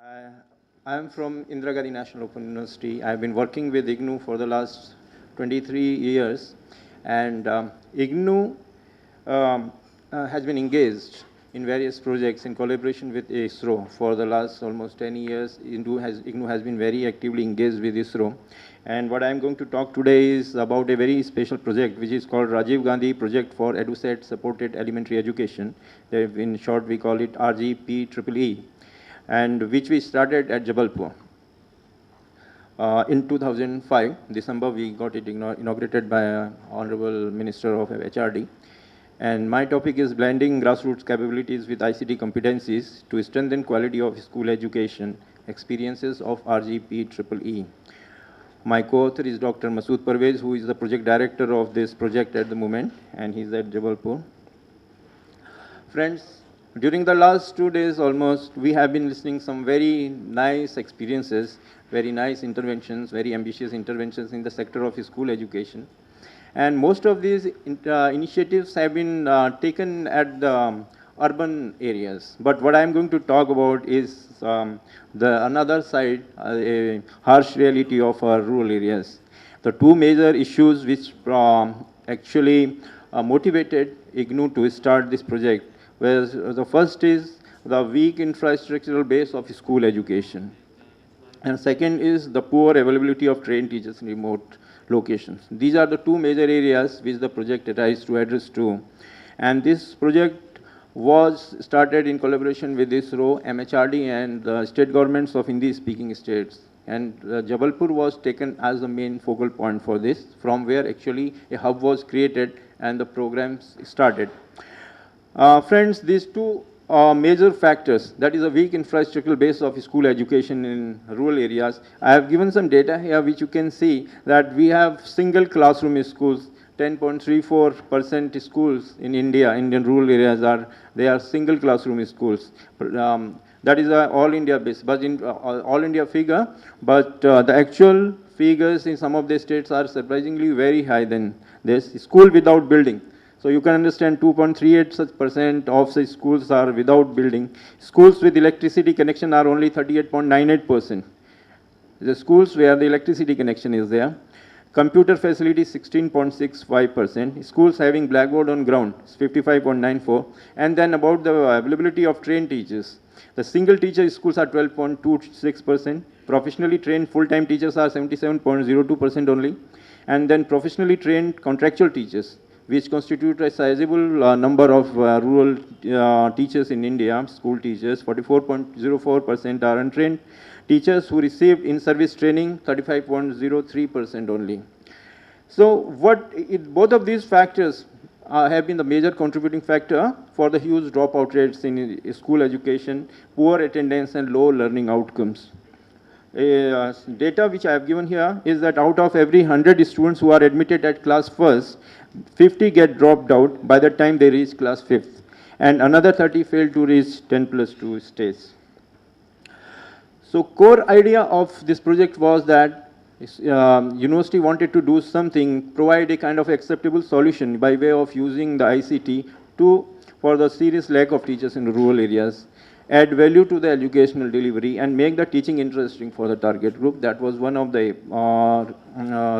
I am from Indira Gandhi National Open University. I have been working with IGNU for the last 23 years, and IGNU has been engaged in various projects in collaboration with ISRO for the last almost 10 years. IGNU has been very actively engaged with ISRO. And what I am going to talk today is about a very special project, which is called Rajiv Gandhi Project for EduSat Supported Elementary Education. In short, we call it RGPEE, and which we started at Jabalpur. In 2005, December, we got it inaugurated by Honorable Minister of HRD. And my topic is blending grassroots capabilities with ICT competencies to strengthen quality of school education, experiences of RGPEE. My co-author is Dr. Masood Parvez, who is the project director of this project at the moment, and he's at Jabalpur. Friends, during the last 2 days almost, we have been listening some very nice experiences, very nice interventions, very ambitious interventions in the sector of school education. And most of these initiatives have been taken at the urban areas. But what I'm going to talk about is the another side, a harsh reality of our rural areas. The two major issues which actually motivated IGNU to start this project was the first is the weak infrastructural base of school education. And second is the poor availability of trained teachers in remote locations. These are the two major areas which the project tries to address to. And this project was started in collaboration with ISRO, MHRD, and the state governments of Hindi-speaking states. And Jabalpur was taken as the main focal point for this, from where actually a hub was created and the programs started. Friends, these two major factors, that is a weak infrastructural base of school education in rural areas. I have given some data here which you can see that we have single classroom schools. 10.34% schools in India, Indian rural areas they are single classroom schools. That is a all India base, but in all India figure, but the actual figures in some of the states are surprisingly very high than this. School without building. So you can understand 2.38% of such schools are without building. Schools with electricity connection are only 38.98%. The schools where the electricity connection is there. Computer facility 16.65%. Schools having blackboard on ground is 55.94%. And then about the availability of trained teachers. The single teacher schools are 12.26%. Professionally trained full-time teachers are 77.02% only. And then professionally trained contractual teachers, which constitute a sizable number of rural teachers in India, school teachers, 44.04% are untrained. Teachers who received in-service training, 35.03% only. So both of these factors have been the major contributing factor for the huge dropout rates in school education, poor attendance, and low learning outcomes. Data which I have given here is that out of every 100 students who are admitted at class first, 50 get dropped out by the time they reach class 5th, and another 30 fail to reach 10+2 stage. So core idea of this project was that university wanted to do something, provide a kind of acceptable solution by way of using the ICT for the serious lack of teachers in rural areas, add value to the educational delivery, and make the teaching interesting for the target group. That was one of the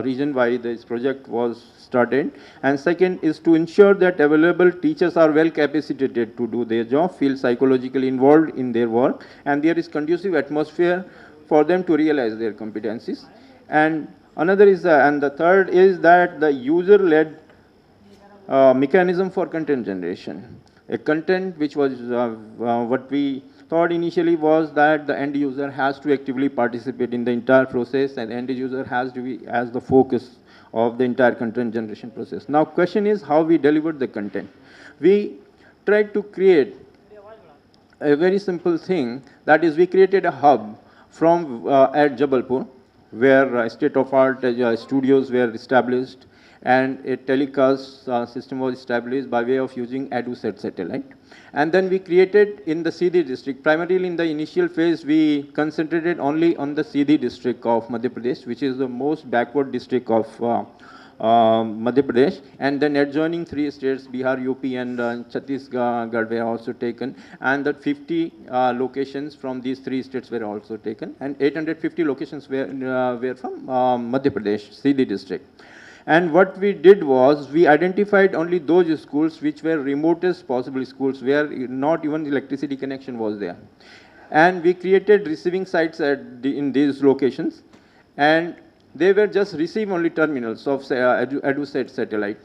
reason why this project was started. And second is to ensure that available teachers are well capacitated to do their job, feel psychologically involved in their work, and there is conducive atmosphere for them to realize their competencies. And the third is that the user-led mechanism for content generation. A content which was what we thought initially was that the end user has to actively participate in the entire process, and end user has to be as the focus of the entire content generation process. Now question is how we delivered the content. We tried to create a very simple thing, that is we created a hub from at Jabalpur where state-of-art studios were established, and a telecast system was established by way of using EduSat satellite. And then we created in the Sindhi district, primarily in the initial phase, we concentrated only on the Sindhi district of Madhya Pradesh, which is the most backward district of Madhya Pradesh, and then adjoining 3 states, Bihar, UP, and Chhattisgarh were also taken, and that 50 locations from these 3 states were also taken, and 850 locations were from Madhya Pradesh, Sindhi district. And what we did was, we identified only those schools which were remotest possible schools, where not even electricity connection was there. And we created receiving sites in these locations, and they were just receive-only terminals of EduSat satellite.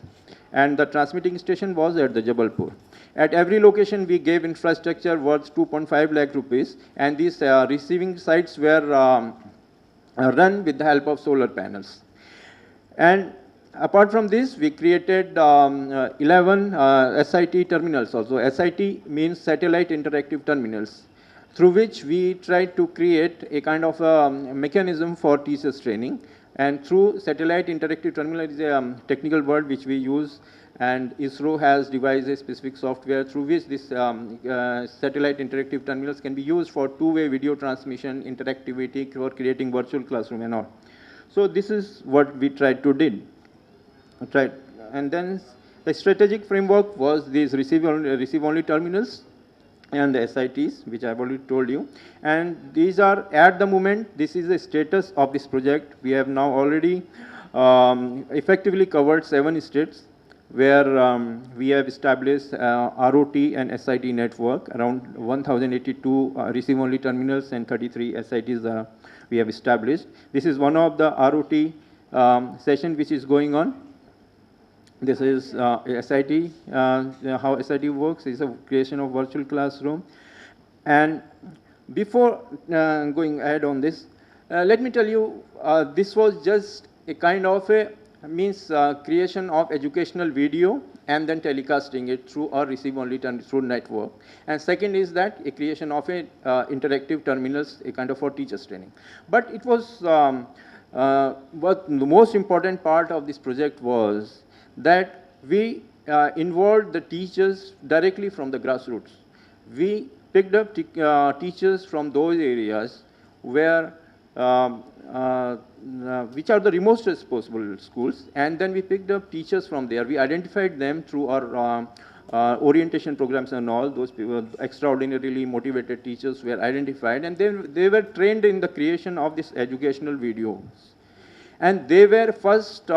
And the transmitting station was at the Jabalpur. At every location, we gave infrastructure worth 2.5 lakh rupees, and these receiving sites were run with the help of solar panels. And apart from this, we created 11 SIT terminals also. SIT means Satellite Interactive Terminals, through which we tried to create a kind of a mechanism for teachers training. And through Satellite Interactive Terminal is a technical word which we use, and ISRO has devised a specific software through which this satellite interactive terminals can be used for two-way video transmission, interactivity, for creating virtual classroom and all. So this is what we tried to do. And then the strategic framework was these receive-only terminals and the SITs, which I've already told you. And these are, at the moment, this is the status of this project. We have now already effectively covered 7 states, where we have established ROT and SIT network, around 1,082 receive-only terminals and 33 SITs we have established. This is one of the ROT session which is going on. This is SIT, how SIT works is a creation of virtual classroom. And before going ahead on this, let me tell you, this was just a kind of a creation of educational video and then telecasting it through our receive-only through network. And second is that a creation of a interactive terminals, a kind of for teachers training. But it was, what the most important part of this project was that we involved the teachers directly from the grassroots. We picked up teachers from those areas where which are the remotest possible schools, and then we picked up teachers from there. We identified them through our orientation programs, and all those people, extraordinarily motivated teachers were identified, and they were trained in the creation of these educational videos. And they were first,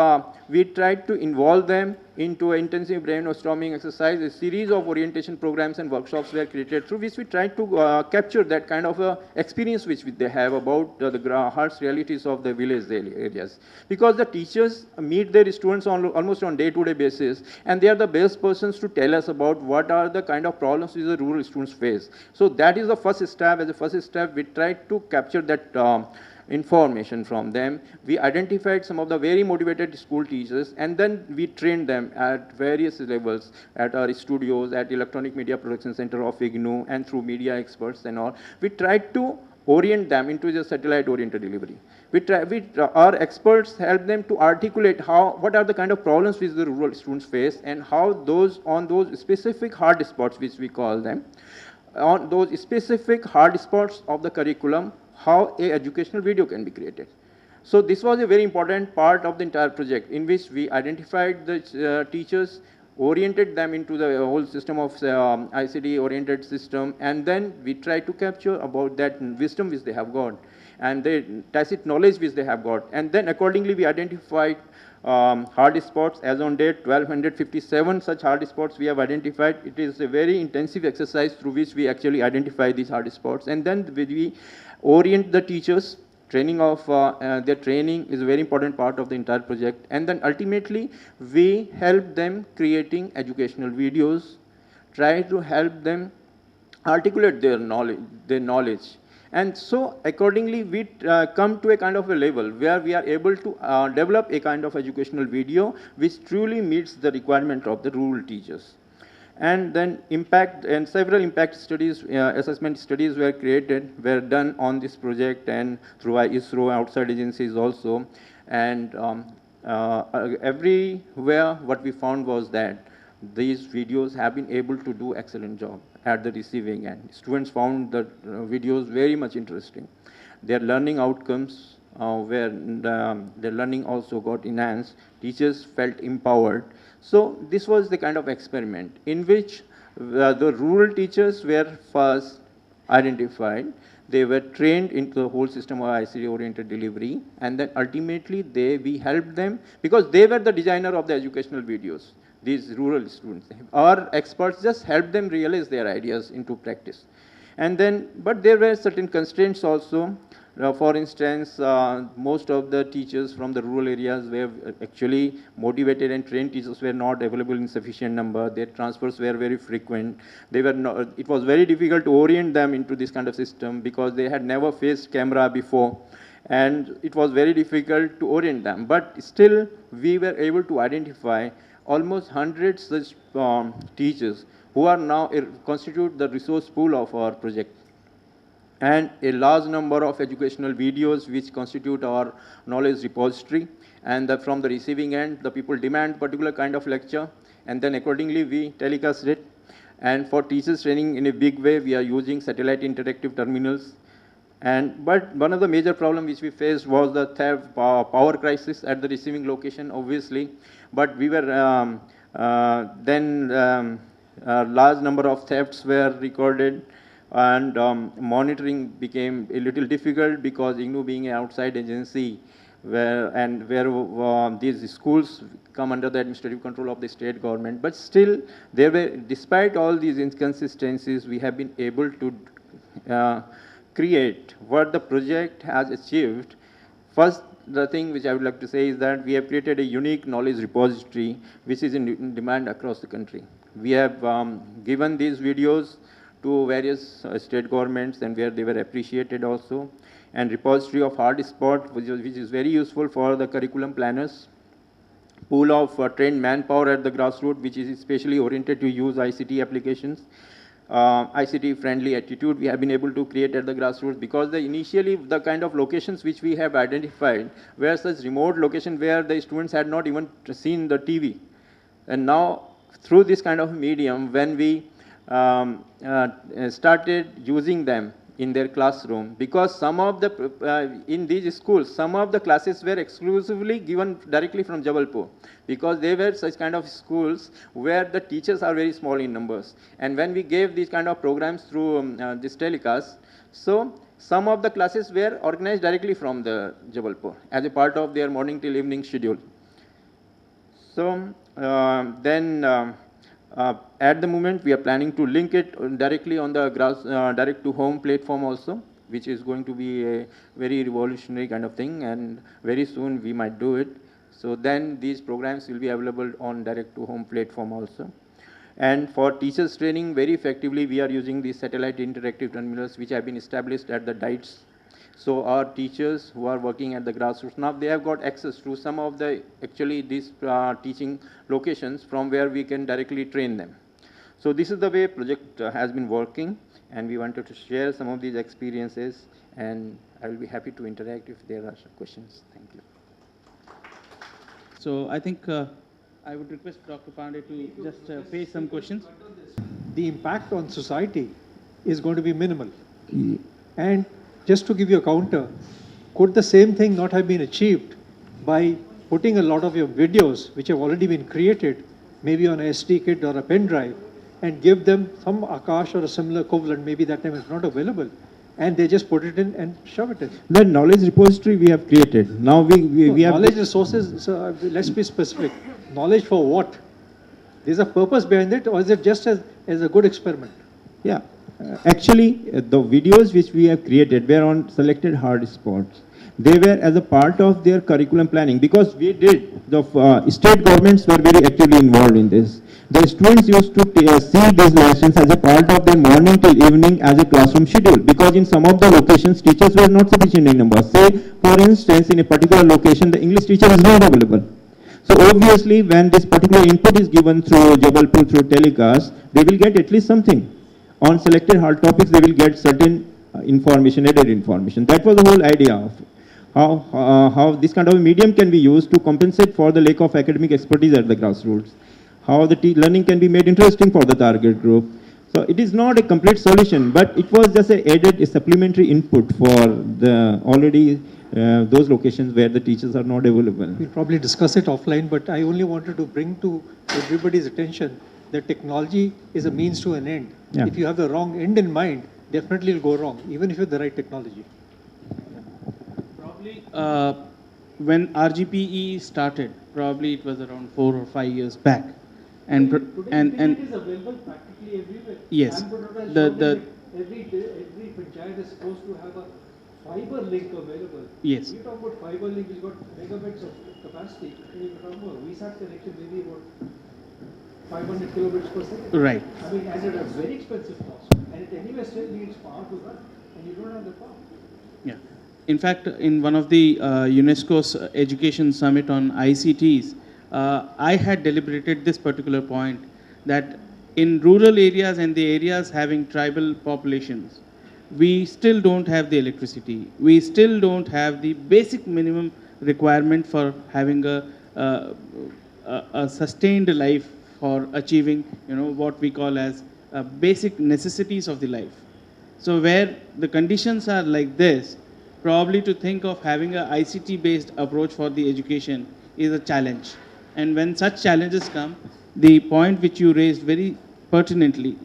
we tried to involve them into an intensive brainstorming exercise. A series of orientation programs and workshops were created, through which we tried to capture that kind of experience which they have about the harsh realities of the village areas. Because the teachers meet their students almost on day-to-day basis, and they are the best persons to tell us about what are the kind of problems which the rural students face. So that is the first step. As a first step, we tried to capture that information from them. We identified some of the very motivated school teachers, and then we trained them at various levels, at our studios, at Electronic Media Production Center of IGNOU, and through media experts and all. We tried to orient them into the satellite-oriented delivery. Our experts help them to articulate what are the kind of problems which the rural students face, and how on those specific hard spots, which we call them, on those specific hard spots of the curriculum, how a educational video can be created. So this was a very important part of the entire project, in which we identified the teachers, oriented them into the whole system of ICT-oriented system, and then we tried to capture about that wisdom which they have got, and the tacit knowledge which they have got. And then accordingly we identified hard spots. As on date, 1,257 such hard spots we have identified. It is a very intensive exercise through which we actually identify these hard spots, and then we orient the teachers. Training of their training is a very important part of the entire project. And then ultimately, we help them creating educational videos, try to help them articulate their knowledge. And so accordingly, we come to a kind of a level where we are able to develop a kind of educational video which truly meets the requirement of the rural teachers. And then several impact studies, assessment studies were done on this project, and through ISRO, outside agencies also. And everywhere what we found was that these videos have been able to do excellent job at the receiving end. Students found the videos very much interesting. Their learning outcomes where the learning also got enhanced. Teachers felt empowered. So this was the kind of experiment in which the rural teachers were first identified. They were trained into the whole system of ICT-oriented delivery, and then ultimately we helped them because they were the designer of the educational videos. These rural students, our experts just helped them realize their ideas into practice. And then, but there were certain constraints also. For instance, most of the teachers from the rural areas were actually motivated and trained teachers were not available in sufficient number. Their transfers were very frequent. They were not, it was very difficult to orient them into this kind of system because they had never faced camera before. And it was very difficult to orient them. But still, we were able to identify almost 100 such teachers who are now constitute the resource pool of our project, and a large number of educational videos which constitute our knowledge repository. And from the receiving end, the people demand particular kind of lecture, and then accordingly we telecast it. And for teachers training in a big way, we are using satellite interactive terminals. But one of the major problems which we faced was the theft, power crisis at the receiving location, obviously. But we were large number of thefts were recorded, and monitoring became a little difficult because IGNOU being an outside agency where these schools come under the administrative control of the state government. But still, despite all these inconsistencies, we have been able to create what the project has achieved. First, the thing which I would like to say is that we have created a unique knowledge repository which is in demand across the country. We have given these videos to various state governments, and where they were appreciated also. And repository of hard spot, which is very useful for the curriculum planners. Pool of trained manpower at the grassroots, which is especially oriented to use ICT applications. ICT friendly attitude we have been able to create at the grassroots, because initially the kind of locations which we have identified were such remote locations where the students had not even seen the TV. And now through this kind of medium, when we started using them in their classroom, because some of the, in these schools, some of the classes were exclusively given directly from Jabalpur, because they were such kind of schools where the teachers are very small in numbers. And when we gave these kind of programs through this telecast, so some of the classes were organized directly from the Jabalpur as a part of their morning till evening schedule. So at the moment, we are planning to link it directly on the direct-to-home platform also, which is going to be a very revolutionary kind of thing, and very soon we might do it. So then these programs will be available on direct-to-home platform also. And for teachers training, very effectively, we are using these satellite interactive terminals which have been established at the DITES. So our teachers who are working at the grassroots, now they have got access to some of the, actually these teaching locations from where we can directly train them. So this is the way project has been working, and we wanted to share some of these experiences, and I will be happy to interact if there are questions. Thank you. So I think I would request Dr. Pandey to just face some questions. The impact on society is going to be minimal. And just to give you a counter, could the same thing not have been achieved by putting a lot of your videos, which have already been created, maybe on a SD kit or a pen drive, and give them some Akash or a similar equivalent, maybe that time it's not available, and they just put it in and shove it in? The knowledge repository we have created. Now we have knowledge resources, so let's be specific. Knowledge for what? There's a purpose behind it, or is it just as a good experiment? Yeah. Actually, the videos which we have created were on selected hard spots. They were as a part of their curriculum planning, because we did, the state governments were very actively involved in this. The students used to see these lessons as a part of their morning till evening as a classroom schedule, because in some of the locations, teachers were not sufficient in number. Say, for instance, in a particular location, the English teacher is not available. So obviously, when this particular input is given through Jabalpur, through telecast, they will get at least something. On selected hard topics, they will get certain information, added information. That was the whole idea of how this kind of a medium can be used to compensate for the lack of academic expertise at the grassroots. How the learning can be made interesting for the target group. So it is not a complete solution, but it was just a supplementary input for the already those locations where the teachers are not available. We'll probably discuss it offline, but I only wanted to bring to everybody's attention that technology is a means to an end. Yeah. If you have the wrong end in mind, definitely it'll go wrong, even if you have the right technology. Probably when RGPE started, probably it was around 4 or 5 years back. And It is available practically everywhere. Yes. Every panchayat is supposed to have a fiber link available. Yes. You talk about fiber link, it's got megabits of capacity. And you talk about VSAT connection, maybe about 500 kilobits per second. Right. I mean, and at a very expensive cost. And it anyway still needs power to run, and you don't have the power. Yeah. In fact, in one of the UNESCO's education summit on ICTs, I had deliberated this particular point, that in rural areas and the areas having tribal populations, we still don't have the electricity. We still don't have the basic minimum requirement for having a sustained life, for achieving, what we call as basic necessities of the life. So where the conditions are like this, probably to think of having a ICT-based approach for the education is a challenge. And when such challenges come, the point which you raised very pertinently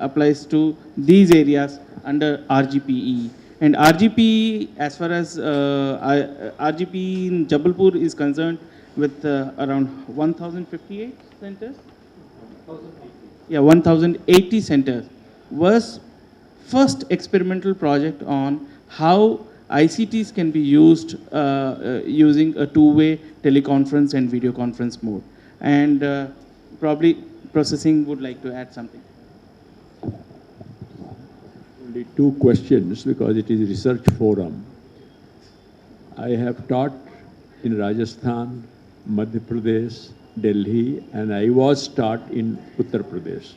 applies to these areas under RGPE. And RGPE, as far as RGPE in Jabalpur is concerned, with around 1,058 centers? 1,080 centers, was first experimental project on how ICTs can be used using a two-way teleconference and video conference mode. And probably processing would like to add something. Only two questions, because it is a research forum. I have taught in Rajasthan, Madhya Pradesh, Delhi, and I was taught in Uttar Pradesh.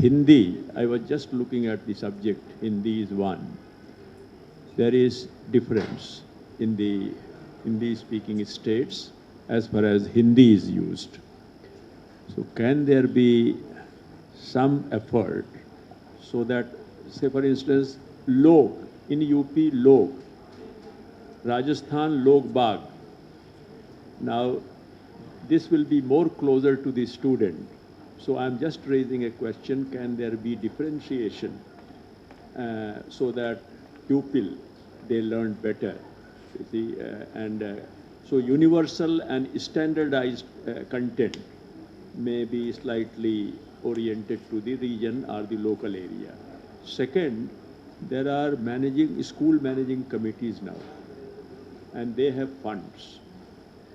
Hindi, I was just looking at the subject. Hindi is one. There is difference in the Hindi-speaking states as far as Hindi is used. So can there be some effort so that, say for instance, Log, in UP, Log, Rajasthan, Log Bagh. Now, this will be more closer to the student. So I'm just raising a question, can there be differentiation so that pupil, they learn better, you see, so universal and standardized content may be slightly oriented to the region or the local area. Second, there are school managing committees now, and they have funds.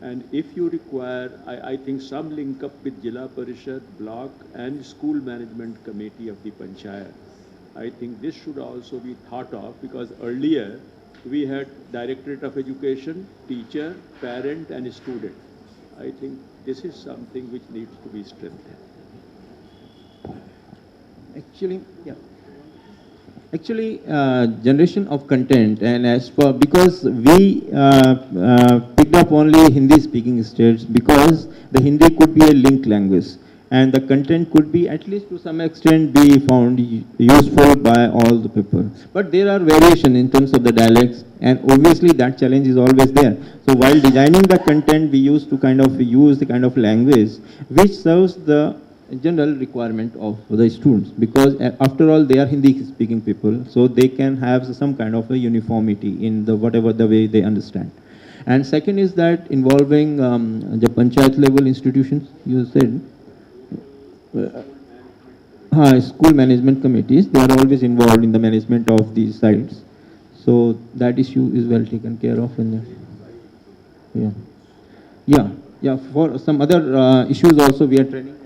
And if you require, I think some link up with Jila Parishad, block and school management committee of the Panchayat. I think this should also be thought of, because earlier we had Directorate of Education, teacher, parent and student. I think this is something which needs to be strengthened. Actually, generation of content, and as for, because we picked up only Hindi-speaking states, because the Hindi could be a link language, and the content could be, at least to some extent, be found useful by all the people. But there are variations in terms of the dialects, and obviously that challenge is always there. So while designing the content, we used to kind of use the kind of language which serves the general requirement of the students, because after all they are Hindi speaking people, so they can have some kind of a uniformity in the whatever the way they understand. And second is that involving the panchayat level institutions, you said, school management committees, they are always involved in the management of these sites, so that issue is well taken care of in there. Yeah, for some other issues also we are training